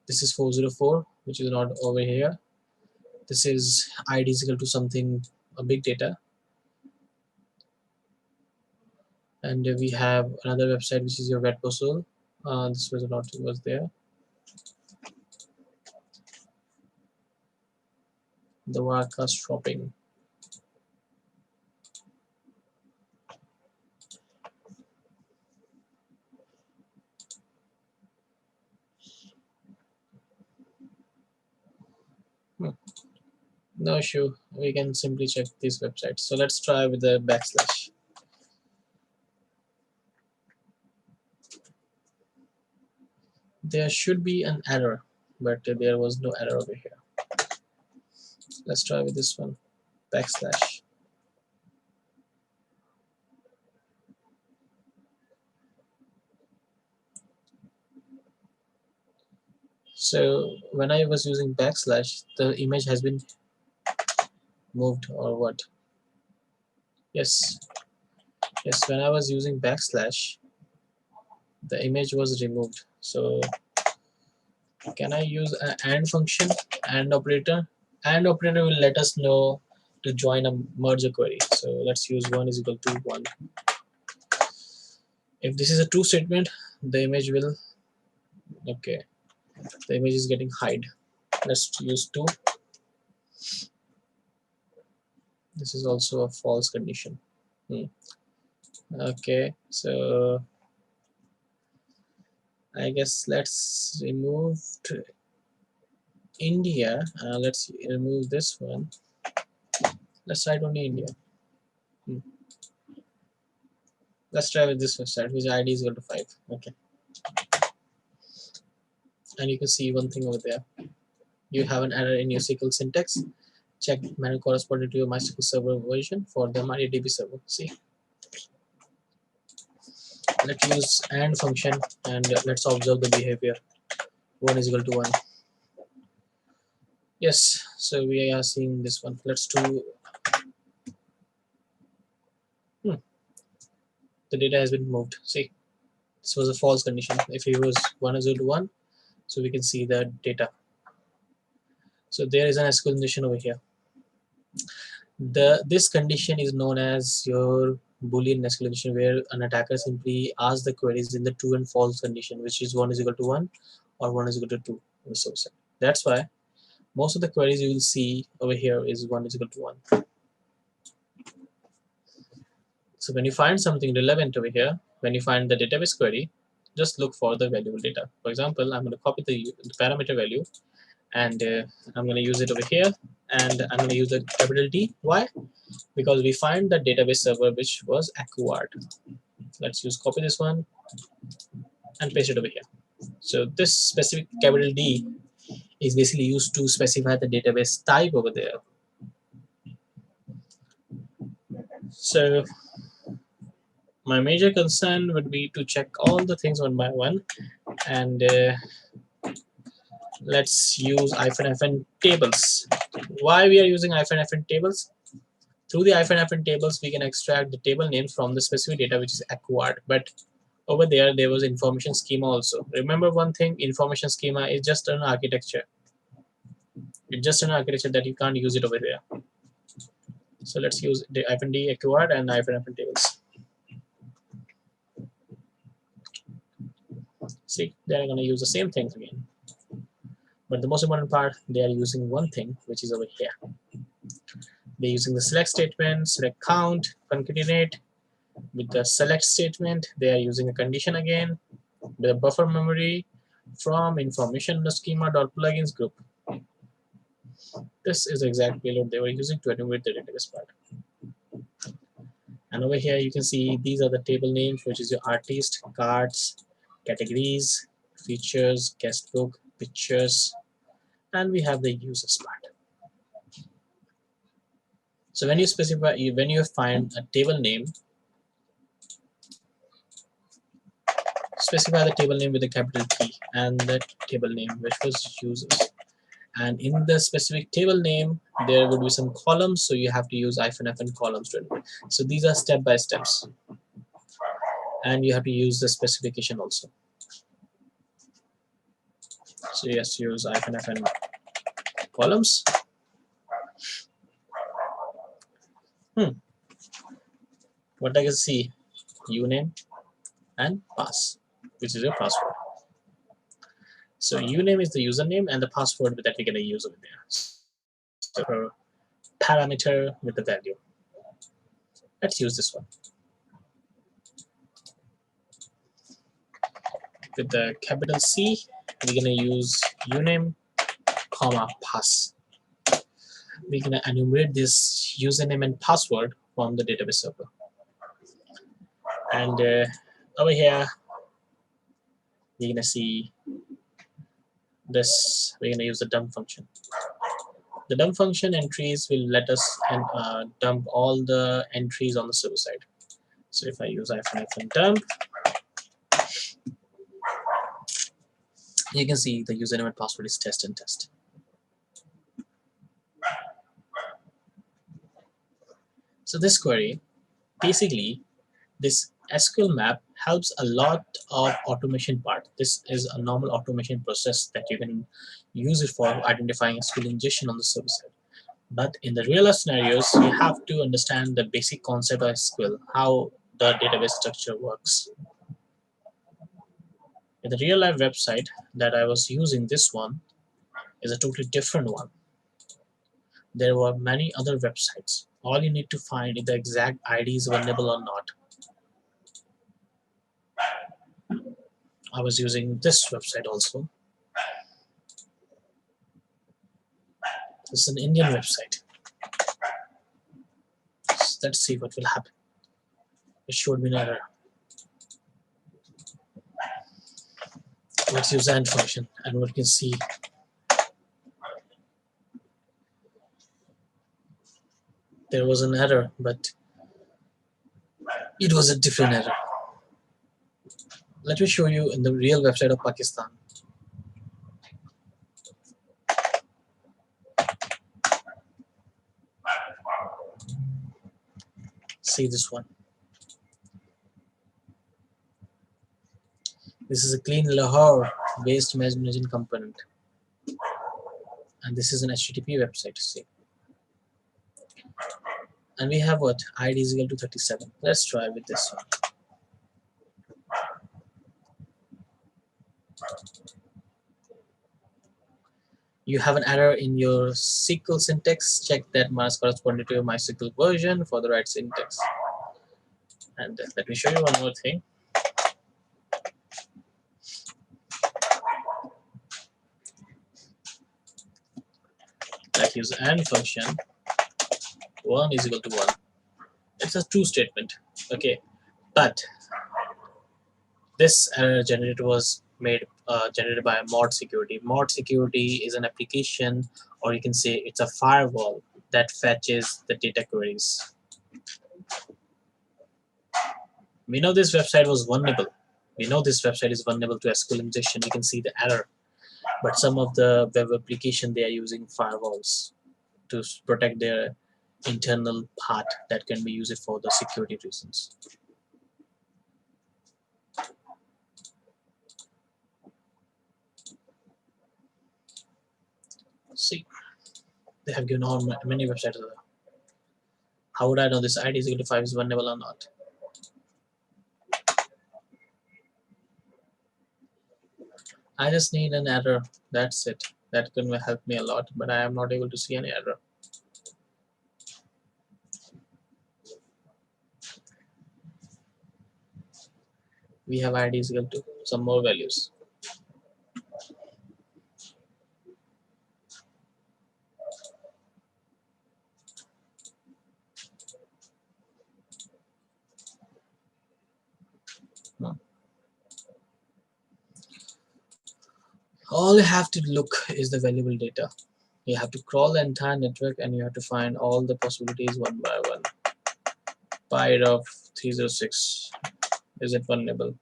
This is 404, which is not over here. This is id is equal to something, a big data. And we have another website which is your web puzzle. This was not was there. The Warcast shopping. No issue. We can simply check this website. So let's try with the backslash. There should be an error, but there was no error over here. Let's try with this one, backslash. So when I was using backslash, the image has been moved or what? Yes, when I was using backslash, the image was removed. So can I use an AND function, AND operator? AND operator will let us know to join a merge query. So let's use 1 is equal to 1. If this is a true statement, the image will, okay, the image is getting hide. Let's use 2. This is also a false condition. Okay, so I guess let's remove India. Let's remove this one. Let's write only India. Let's try with this website, which ID is equal to 5. Okay. And you can see one thing over there. You have an error in your SQL syntax. Check manual corresponding to your MySQL server version for the MariaDB server. See. Let's use AND function and let's observe the behavior. 1 is equal to 1. Yes, so we are seeing this one. Let's do. The data has been moved. See, this was a false condition. If it was 1 is equal to 1, so we can see the data. So there is an SQL condition over here. This condition is known as your Boolean SQL condition, where an attacker simply asks the queries in the true and false condition, which is 1 is equal to 1 or 1 is equal to 2 on the source side. That's why most of the queries you will see over here is 1 is equal to 1. So when you find something relevant over here, when you find the database query, just look for the valuable data. For example, I'm going to copy the parameter value and I'm going to use it over here, and I'm going to use the capital D. Why? Because we find the database server which was acquired. Let's copy this one and paste it over here. So this specific capital D is basically used to specify the database type over there. So my major concern would be to check all the things one by one, and let's use -FN tables. Why we are using -FN tables? Through the -FN tables, we can extract the table names from the specific data which is acquired. But over there was information schema also. Remember one thing: information schema is just an architecture. It's just an architecture that you can't use it over there. So let's use the -D acquired and -FN tables. See, they're going to use the same things again. But the most important part, they are using one thing, which is over here. They're using the select statement, select count, concatenate. With the select statement, they are using a condition again. With a buffer memory from information schema.plugins group. This is the exact payload they were using to enumerate the database part. And over here, you can see these are the table names, which is your artist, cards, categories, features, guestbook, pictures, and we have the users part. So when you specify, when you find a table name, specify the table name with a capital T and the table name which was users. And in the specific table name, there would be some columns, so you have to use -FN columns to enumerate. So these are step by steps, and you have to use the specification also. So yes, use -FN columns. What I can see, uname and pass, which is your password. So uname is the username and the password that we're going to use over there. So parameter with the value. Let's use this one. With the capital C, we're going to use uname, comma, pass. We're going to enumerate this username and password from the database server. And over here, we're going to see this. We're going to use the dump function. The dump function entries will let us dump all the entries on the server side. So if I use -dump, You can see the username and password is test and test. So this query, basically, this SQL map helps a lot of automation part. This is a normal automation process that you can use it for identifying SQL injection on the server side. But in the real life scenarios, you have to understand the basic concept of SQL, how the database structure works. In the real life website that I was using, this one is a totally different one. There were many other websites. All you need to find is the exact ID is vulnerable or not. I was using this website also. This is an Indian website. So let's see what will happen. It showed me an error. Let's use the AND function, and we can see there was an error, but it was a different error. Let me show you in the real website of Pakistan. See this one. This is a clean Lahore waste management component, and this is an HTTP website. See, and we have what ID is equal to 37. Let's try with this one. You have an error in your SQL syntax. Check that must correspond to your MySQL version for the right syntax. And let me show you one more thing. Like use AND function. 1 is equal to 1. It's a true statement. Okay, but this error generator was generated by Mod Security. Mod Security is an application, or you can say it's a firewall that fetches the data queries. We know this website was vulnerable. We know this website is vulnerable to SQL injection. You can see the error. But some of the web application, they are using firewalls to protect their internal part that can be used for the security reasons. See, they have given all many websites. How would I know this ID is equal to 5 is vulnerable or not? I just need an error. That's it. That can help me a lot, but I am not able to see any error. We have ID is equal to some more values. No. All you have to look is the valuable data. You have to crawl the entire network and you have to find all the possibilities one by one. Byte of 306. Is it vulnerable?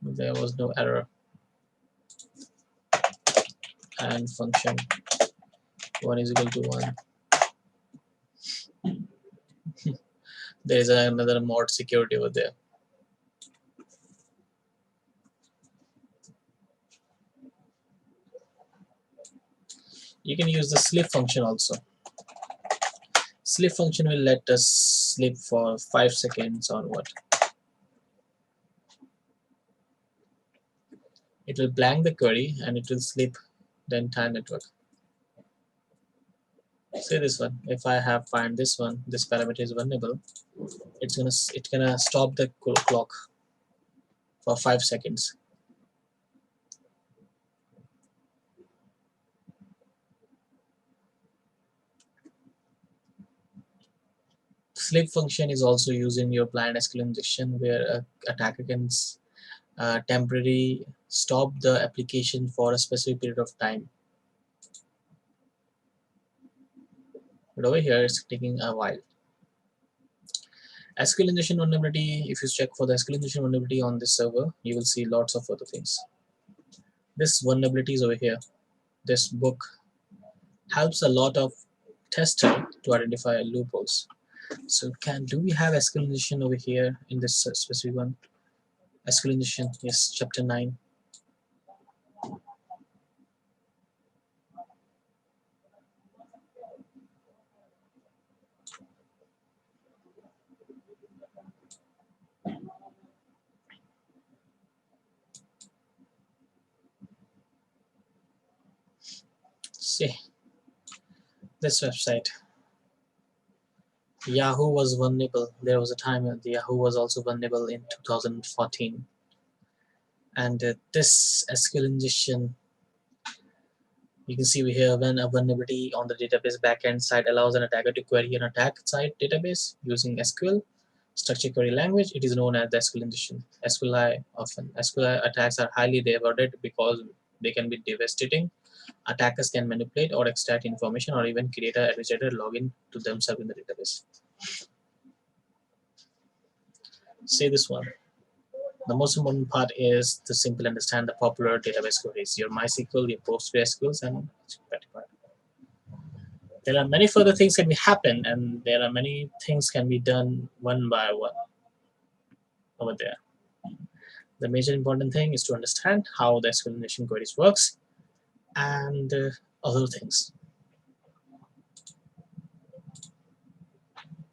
There was no error. And function 1 is equal to 1. There is another mod security over there. You can use the sleep function also. Sleep function will let us sleep for 5 seconds or what. It will blank the query and it will sleep the entire network. Say this one. If I have find this one, this parameter is vulnerable. It's gonna stop the clock for 5 seconds. Sleep function is also used in your planned SQL injection, where an attacker can temporarily stop the application for a specific period of time. But over here, it's taking a while. SQL injection vulnerability, if you check for the SQL injection vulnerability on this server, you will see lots of other things. This vulnerability is over here. This book helps a lot of tester to identify loopholes. So do we have SQL injection over here in this specific one? SQL injection, yes, chapter 9. See, this website. Yahoo was vulnerable. There was a time that Yahoo was also vulnerable in 2014. And this SQL injection, you can see we here when a vulnerability on the database backend side allows an attacker to query an attack side database using SQL structured query language. It is known as the SQL injection. SQL attacks are highly rewarded because they can be devastating. Attackers can manipulate or extract information or even create an administrator login to themselves in the database. See this one. The most important part is to simply understand the popular database queries, your MySQL, your PostgreSQL, and there are many further things can be happen, and there are many things can be done one by one over there. The major important thing is to understand how the SQL injection queries works and other things.